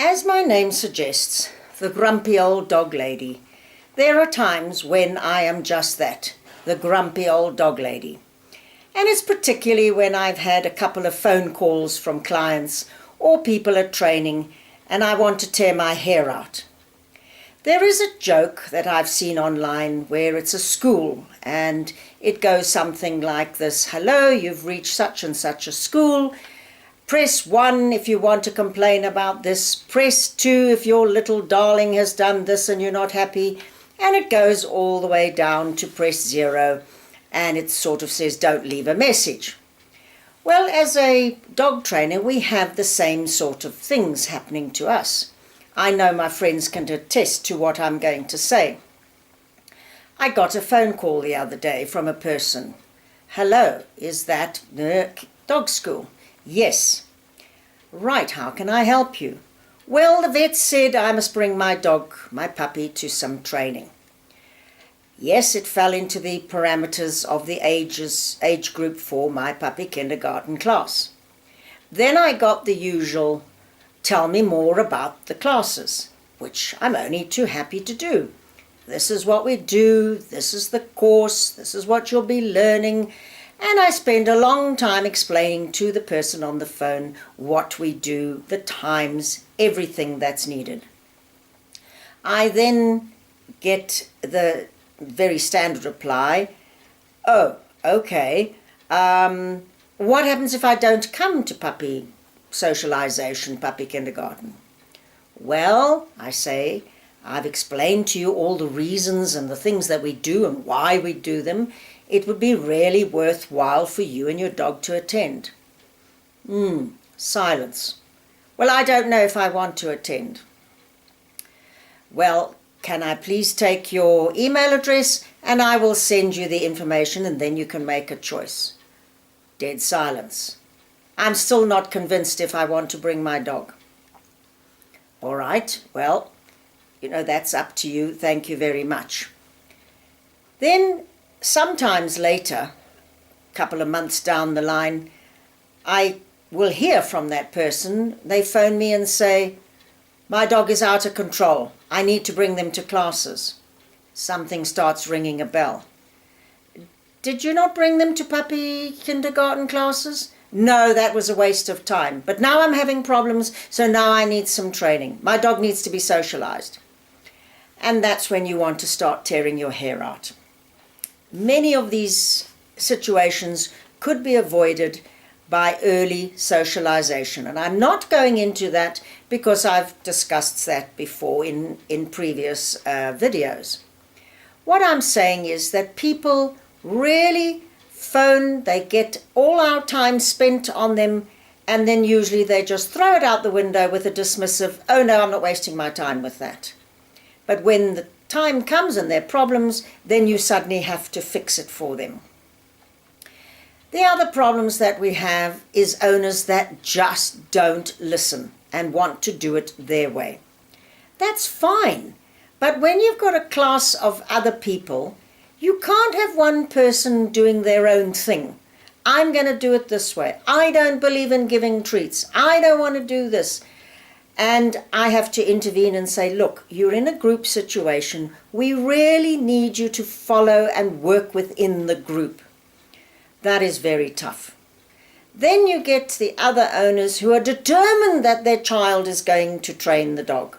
As my name suggests, the grumpy old dog lady, there are times when I am just that, the grumpy old dog lady. And it's particularly when I've had a couple of phone calls from clients or people at training and I want to tear my hair out. There is a joke that I've seen online where it's a school and it goes something like this: hello, you've reached such and such a school. Press 1 if you want to complain about this. Press 2 if your little darling has done this and you're not happy. And it goes all the way down to press 0 and it sort of says don't leave a message. Well, as a dog trainer, we have the same sort of things happening to us. I know my friends can attest to what I'm going to say. I got a phone call the other day from a person. Hello, is that the dog school? Yes. Right, how can I help you? Well, the vet said I must bring my dog, my puppy, to some training. Yes, it fell into the parameters of the age group for my puppy kindergarten class. Then I got the usual, tell me more about the classes, which I'm only too happy to do. This is what we do, this is the course, this is what you'll be learning. And I spend a long time explaining to the person on the phone what we do, the times, everything that's needed. I then get the very standard reply, oh, okay, what happens if I don't come to puppy socialization, puppy kindergarten? Well, I say, I've explained to you all the reasons and the things that we do and why we do them. It would be really worthwhile for you and your dog to attend. Silence. Well, I don't know if I want to attend. Well, can I please take your email address and I will send you the information and then you can make a choice. Dead silence. I'm still not convinced if I want to bring my dog. All right, well, that's up to you. Thank you very much. Then sometimes later, a couple of months down the line, I will hear from that person. They phone me and say, my dog is out of control. I need to bring them to classes. Something starts ringing a bell. Did you not bring them to puppy kindergarten classes? No, that was a waste of time. But now I'm having problems, so now I need some training. My dog needs to be socialized. And that's when you want to start tearing your hair out. Many of these situations could be avoided by early socialization. And I'm not going into that because I've discussed that before in previous videos. What I'm saying is that people really phone, they get all our time spent on them, and then usually they just throw it out the window with a dismissive, oh no, I'm not wasting my time with that. But when the time comes and there are problems, then you suddenly have to fix it for them. The other problems that we have is owners that just don't listen and want to do it their way. That's fine, but when you've got a class of other people, you can't have one person doing their own thing. I'm going to do it this way. I don't believe in giving treats. I don't want to do this. And I have to intervene and say, look, you're in a group situation. We really need you to follow and work within the group. That is very tough. Then you get the other owners who are determined that their child is going to train the dog.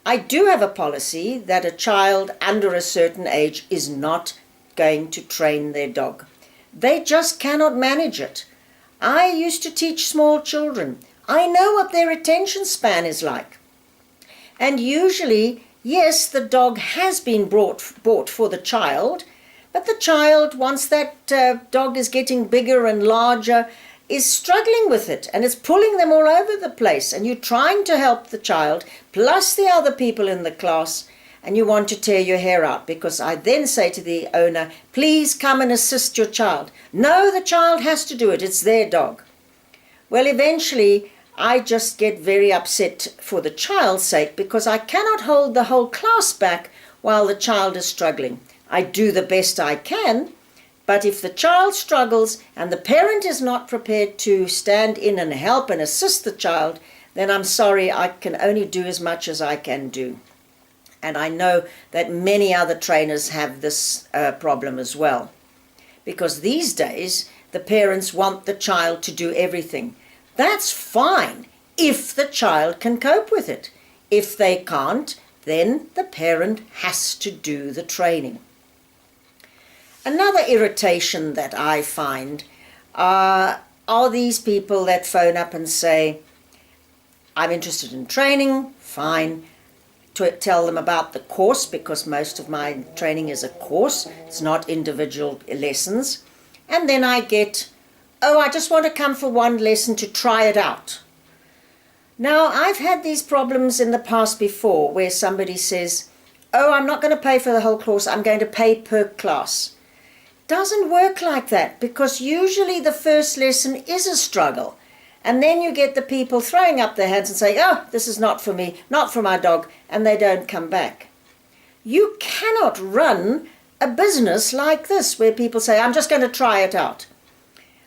I do have a policy that a child under a certain age is not going to train their dog. They just cannot manage it. I used to teach small children. I know what their attention span is like. And usually, yes, the dog has been bought for the child, but the child, once that dog is getting bigger and larger, is struggling with it and it's pulling them all over the place, and you're trying to help the child plus the other people in the class, and you want to tear your hair out because I then say to the owner, please come and assist your child. No, the child has to do it. It's their dog. Well, eventually I just get very upset for the child's sake because I cannot hold the whole class back while the child is struggling. I do the best I can, but if the child struggles and the parent is not prepared to stand in and help and assist the child, then I'm sorry, I can only do as much as I can do. And I know that many other trainers have this problem as well. Because these days, the parents want the child to do everything. That's fine if the child can cope with it. If they can't, then the parent has to do the training. Another irritation that I find are these people that phone up and say, I'm interested in training, fine. To tell them about the course, because most of my training is a course, it's not individual lessons. And then I get, oh, I just want to come for one lesson to try it out. Now, I've had these problems in the past before where somebody says, oh, I'm not going to pay for the whole course, I'm going to pay per class. Doesn't work like that, because usually the first lesson is a struggle. And then you get the people throwing up their hands and saying, oh, this is not for me, not for my dog, and they don't come back. You cannot run a business like this where people say, I'm just going to try it out.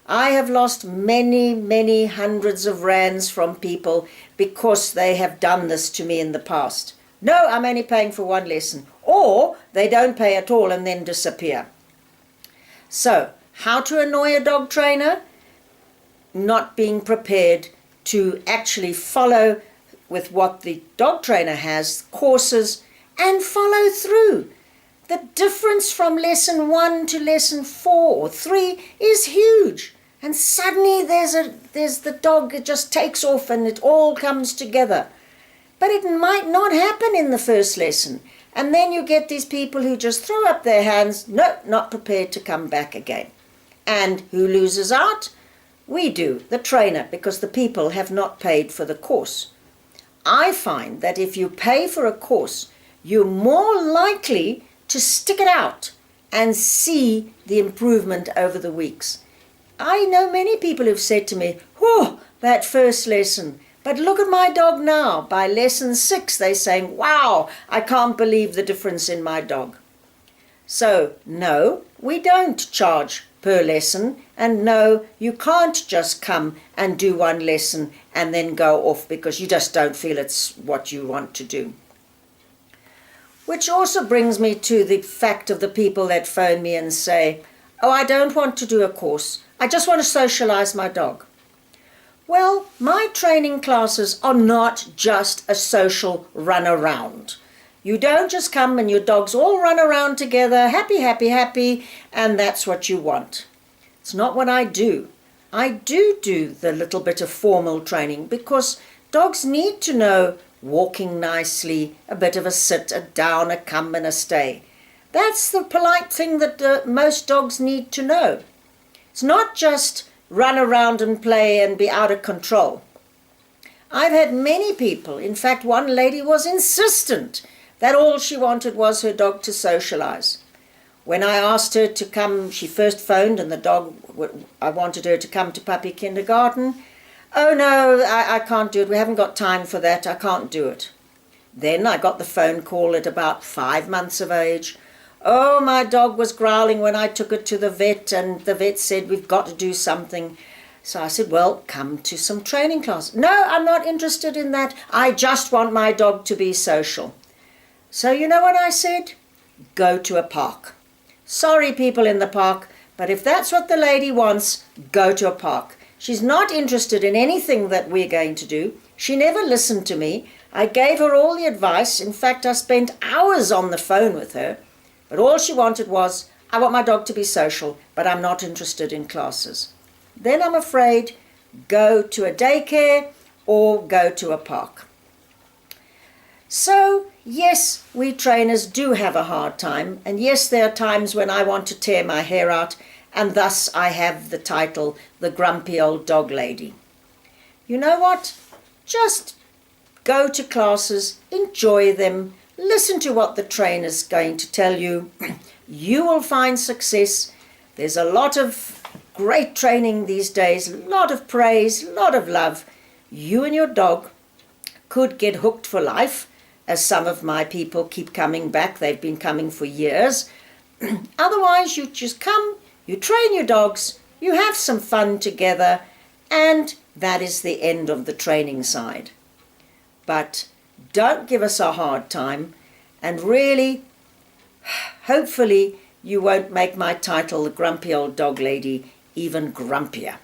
I have lost many, many hundreds of rands from people because they have done this to me in the past. No, I'm only paying for one lesson. Or they don't pay at all and then disappear. So, how to annoy a dog trainer? Not being prepared to actually follow with what the dog trainer has, courses, and follow through. The difference from lesson 1 to lesson 4 or 3 is huge. And suddenly there's the dog, it just takes off and it all comes together. But it might not happen in the first lesson. And then you get these people who just throw up their hands, no, not prepared to come back again. And who loses out? We do, the trainer, because the people have not paid for the course. I find that if you pay for a course, you're more likely to stick it out and see the improvement over the weeks. I know many people who've said to me, oh, that first lesson, but look at my dog now. By lesson 6, they're saying, wow, I can't believe the difference in my dog. So, no, we don't charge per lesson, and no, you can't just come and do one lesson and then go off because you just don't feel it's what you want to do. Which also brings me to the fact of the people that phone me and say, oh, I don't want to do a course, I just want to socialize my dog. Well, my training classes are not just a social run around. You don't just come and your dogs all run around together, happy, happy, happy, and that's what you want. It's not what I do. I do the little bit of formal training because dogs need to know walking nicely, a bit of a sit, a down, a come and a stay. That's the polite thing that most dogs need to know. It's not just run around and play and be out of control. I've had many people, in fact one lady was insistent that all she wanted was her dog to socialize. When I asked her to come, she first phoned and I wanted her to come to puppy kindergarten. Oh no, I can't do it, we haven't got time for that, I can't do it. Then I got the phone call at about 5 months of age. Oh, my dog was growling when I took it to the vet and the vet said we've got to do something. So I said, well, come to some training class. No, I'm not interested in that. I just want my dog to be social. So you know what I said? Go to a park. Sorry, people in the park, but if that's what the lady wants, go to a park. She's not interested in anything that we're going to do. She never listened to me. I gave her all the advice. In fact, I spent hours on the phone with her. But all she wanted was, I want my dog to be social, but I'm not interested in classes. Then I'm afraid, go to a daycare or go to a park. So, yes, we trainers do have a hard time, and yes, there are times when I want to tear my hair out, and thus I have the title, The Grumpy Old Dog Lady. You know what? Just go to classes, enjoy them, listen to what the trainer's going to tell you. You will find success. There's a lot of great training these days, a lot of praise, a lot of love. You and your dog could get hooked for life, as some of my people keep coming back. They've been coming for years. Otherwise, you just come, you train your dogs, you have some fun together, and that is the end of the training side. but don't give us a hard time, and really, hopefully you won't make my title, The Grumpy Old Dog Lady, even grumpier.